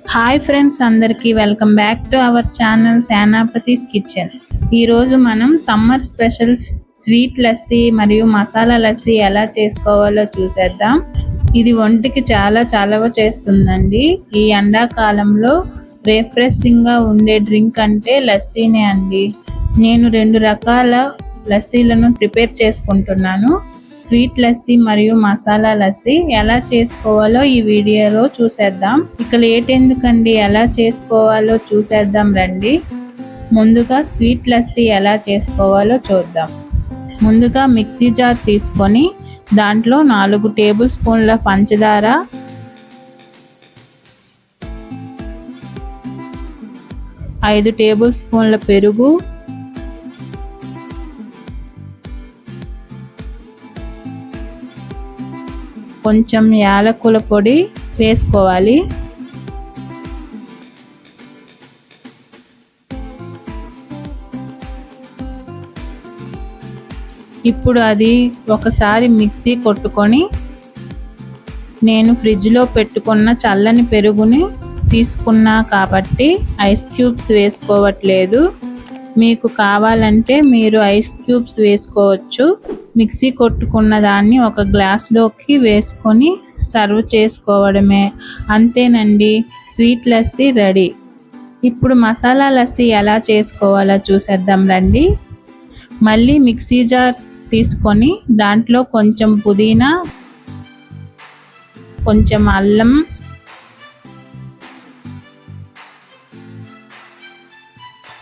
Hi friends, అందరికీ welcome back to our channel Senapathi's kitchen. ఈరోజు మనం సమ్మర్ స్పెషల్ స్వీట్ లస్సీ మరియు మసాలా లస్సీ ఎలా చేసుకోవాలో చూసేద్దాం. ఇది ఒంటికి చాలా చలవ చేస్తుందండి. ఈ ఎండాకాలంలో రిఫ్రెషింగ్గా ఉండే డ్రింక్ అంటే లస్సీనే అండి. నేను 2 రకాల లస్సీలను ప్రిపేర్ చేసుకుంటున్నాను. స్వీట్ లస్సీ మరియు మసాలా లస్సీ ఎలా చేసుకోవాలో ఈ వీడియోలో చూసేద్దాం. ఇక లేట్ ఎందుకండి, ఎలా చేసుకోవాలో చూసేద్దాం రండి. ముందుగా స్వీట్ లస్సీ ఎలా చేసుకోవాలో చూద్దాం. ముందుగా మిక్సీ జార్ తీసుకొని దాంట్లో 4 టేబుల్ స్పూన్ల పంచదార, 5 టేబుల్ స్పూన్ల పెరుగు, కొంచెం యాలకుల పొడి వేసుకోవాలి. ఇప్పుడు అది ఒకసారి మిక్సీ కొట్టుకొని నేను ఫ్రిడ్జ్లో పెట్టుకున్న చల్లని పెరుగుని తీసుకున్నా కాబట్టి ఐస్ క్యూబ్స్ వేసుకోవట్లేదు. మీకు కావాలంటే మీరు ఐస్ క్యూబ్స్ వేసుకోవచ్చు. మిక్సీ కొట్టుకున్న దాన్ని ఒక గ్లాస్లోకి వేసుకొని సర్వ్ చేసుకోవడమే. అంతేనండి, స్వీట్ లస్సీ రెడీ. ఇప్పుడు మసాలా లస్సీ ఎలా చేసుకోవాలో చూసేద్దాం రండి. మళ్ళీ మిక్సీ జార్ తీసుకొని దాంట్లో కొంచెం పుదీనా, కొంచెం అల్లం,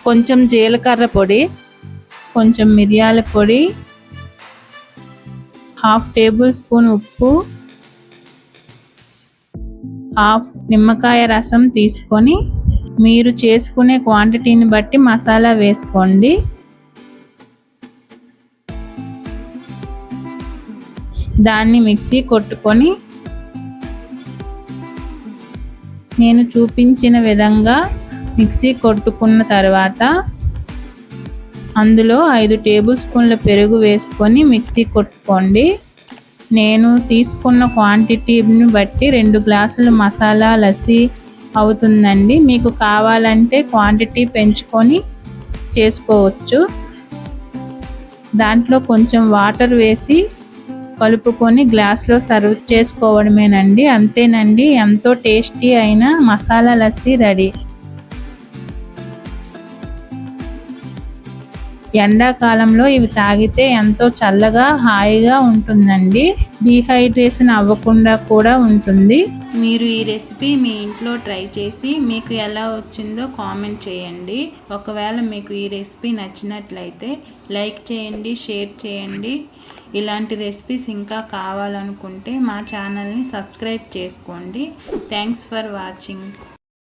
కొంచెం జీలకర్ర పొడి, కొంచెం మిరియాల పొడి, 1/2 టేబుల్ స్పూన్ ఉప్పు, 1/2 నిమ్మకాయ రసం తీసుకొని మీరు చేసుకునే క్వాంటిటీని బట్టి మసాలా వేసుకోండి. దాన్ని మిక్సీ కొట్టుకొని నేను చూపించిన విధంగా మిక్సీ కొట్టుకున్న తర్వాత అందులో 5 టేబుల్ స్పూన్ల పెరుగు వేసుకొని మిక్సీ కొట్టుకోండి. నేను తీసుకున్న క్వాంటిటీని బట్టి 2 గ్లాసులు మసాలా లస్సీ అవుతుందండి. మీకు కావాలంటే క్వాంటిటీ పెంచుకొని చేసుకోవచ్చు. దాంట్లో కొంచెం వాటర్ వేసి కలుపుకొని గ్లాస్లో సర్వ్ చేసుకోవడమేనండి. అంతేనండి, ఎంతో టేస్టీ అయిన మసాలా లస్సీ రెడీ. ఎండాకాలంలో ఇవి తాగితే ఎంతో చల్లగా హాయిగా ఉంటుందండి. డీహైడ్రేషన్ అవ్వకుండా కూడా ఉంటుంది. మీరు ఈ రెసిపీ మీ ఇంట్లో ట్రై చేసి మీకు ఎలా వచ్చిందో కామెంట్ చేయండి. ఒకవేళ మీకు ఈ రెసిపీ నచ్చినట్లయితే లైక్ చేయండి, షేర్ చేయండి. ఇలాంటి రెసిపీస్ ఇంకా కావాలనుకుంటే మా ఛానల్ని సబ్స్క్రైబ్ చేసుకోండి. Thanks for watching.